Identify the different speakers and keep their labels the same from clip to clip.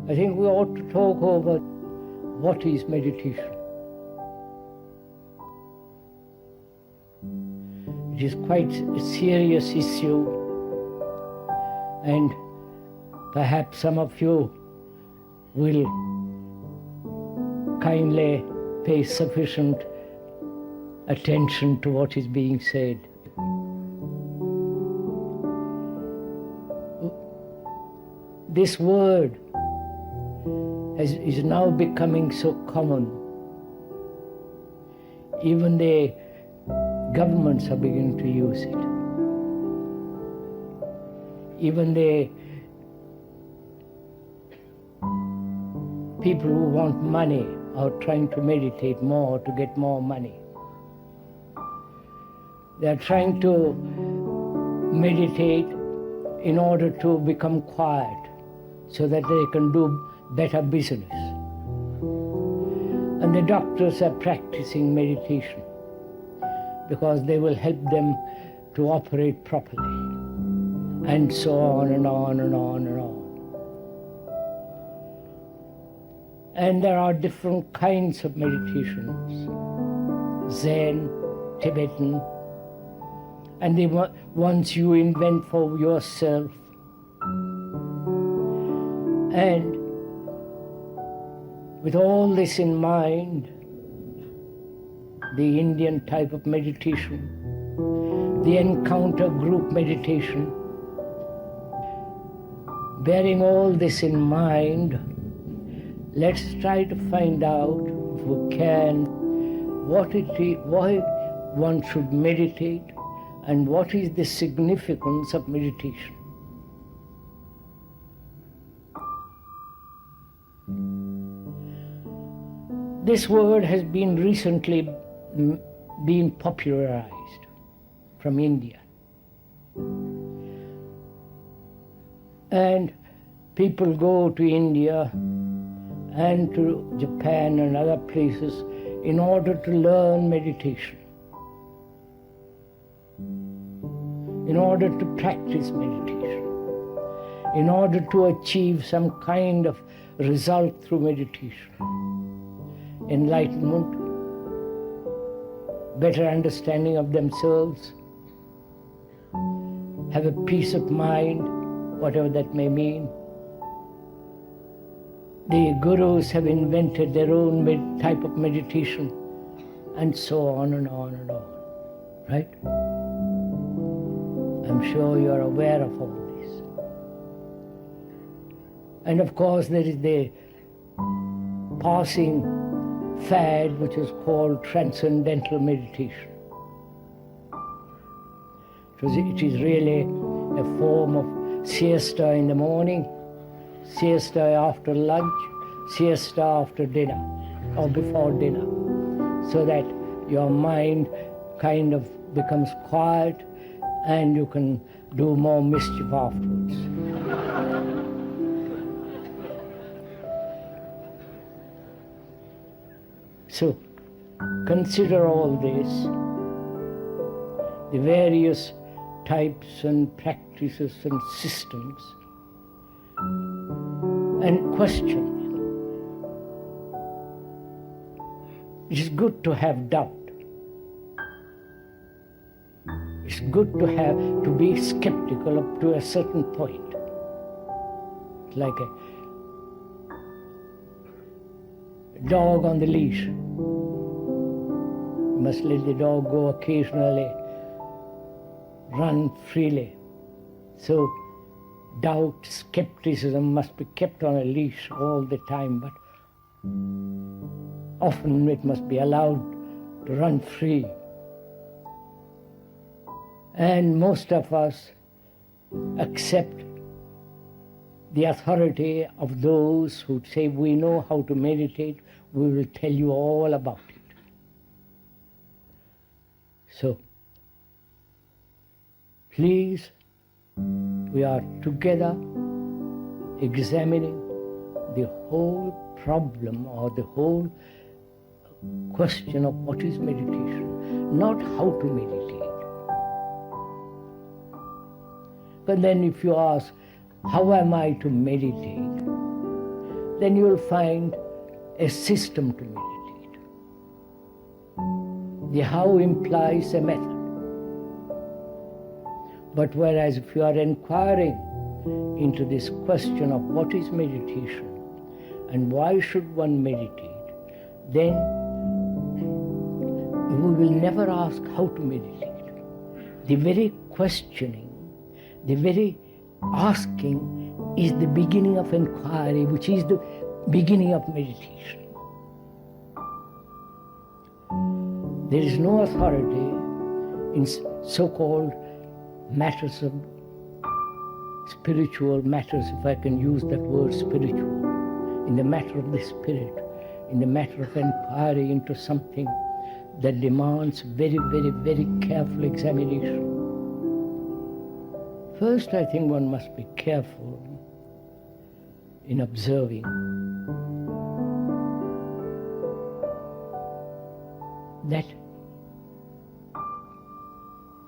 Speaker 1: I think we ought to talk over what is meditation. It is quite a serious issue, and perhaps some of you will kindly pay sufficient attention to what is being said. This word is now becoming so common. Even the governments are beginning to use it. Even the people who want money are trying to meditate more to get more money. They are trying to meditate in order to become quiet so that they can do better business. And the doctors are practicing meditation because they will help them to operate properly, and so on and on and on and on. And there are different kinds of meditations, Zen, Tibetan, and the ones you invent for yourself. And with all this in mind, the Indian type of meditation, the encounter group meditation, bearing all this in mind, let's try to find out, if we can, what it is, why one should meditate, and what is the significance of meditation. This word has been recently being popularized from India. And people go to India and to Japan and other places in order to learn meditation, in order to practice meditation, in order to achieve some kind of result through meditation, enlightenment, better understanding of themselves, have a peace of mind, whatever that may mean. The gurus have invented their own type of meditation, and so on and on and on, right? I'm sure you're aware of all this. And of course there is the passing fad which is called transcendental meditation. It is really a form of siesta in the morning, siesta after lunch, siesta after dinner or before dinner, so that your mind kind of becomes quiet and you can do more mischief afterwards. So, consider all this, the various types and practices and systems, and question. It is good to have doubt. It's good to be skeptical up to a certain point. It's like a dog on the leash. You must let the dog go occasionally, run freely. So doubt, skepticism must be kept on a leash all the time, but often it must be allowed to run free. And most of us accept the authority of those who say, we know how to meditate, we will tell you all about it. So, please, we are together examining the whole problem or the whole question of what is meditation, not how to meditate. But then if you ask, how am I to meditate? then you will find a system to meditate. The how implies a method. But whereas if you are inquiring into this question of what is meditation and why should one meditate, then we will never ask how to meditate. The very questioning, the very asking is the beginning of inquiry, which is the beginning of meditation. There is no authority in so-called matters of spiritual matters, if I can use that word spiritual, in the matter of the spirit, in the matter of inquiry into something that demands very, very, very careful examination. First, I think one must be careful in observing that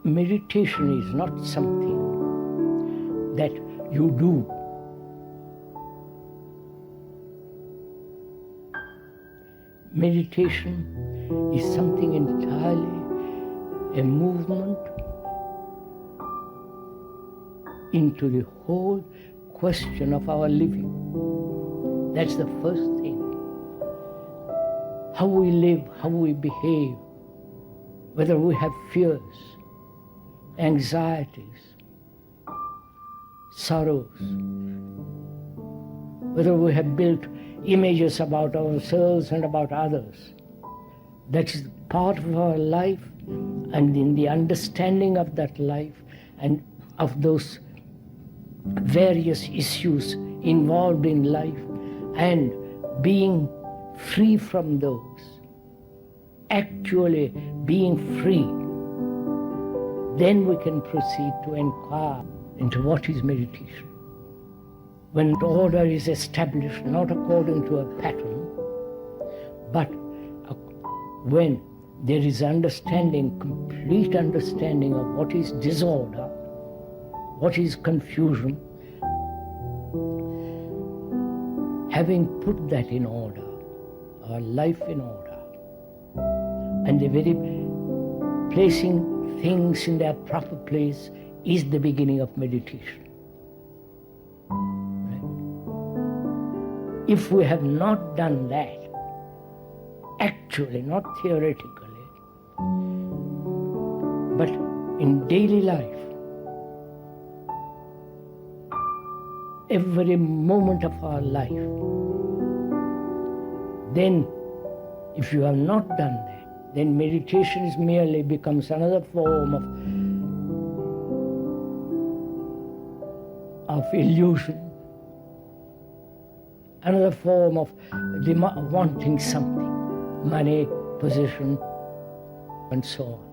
Speaker 1: meditation is not something that you do. Meditation is something entirely a movement into the whole question of our living. That's the first thing. How we live, how we behave, whether we have fears, anxieties, sorrows, whether we have built images about ourselves and about others. That is part of our life, and in the understanding of that life and of those various issues involved in life and being free from those, actually being free, then we can proceed to inquire into what is meditation. When order is established, not according to a pattern, but when there is understanding, complete understanding of what is disorder, what is confusion, having put that in order, our life in order, and the very placing things in their proper place is the beginning of meditation. Right? If we have not done that, actually, not theoretically, but in daily life, every moment of our life, then if you have not done that, then meditation is merely becomes another form of illusion, another form of wanting something, money, position, and so on.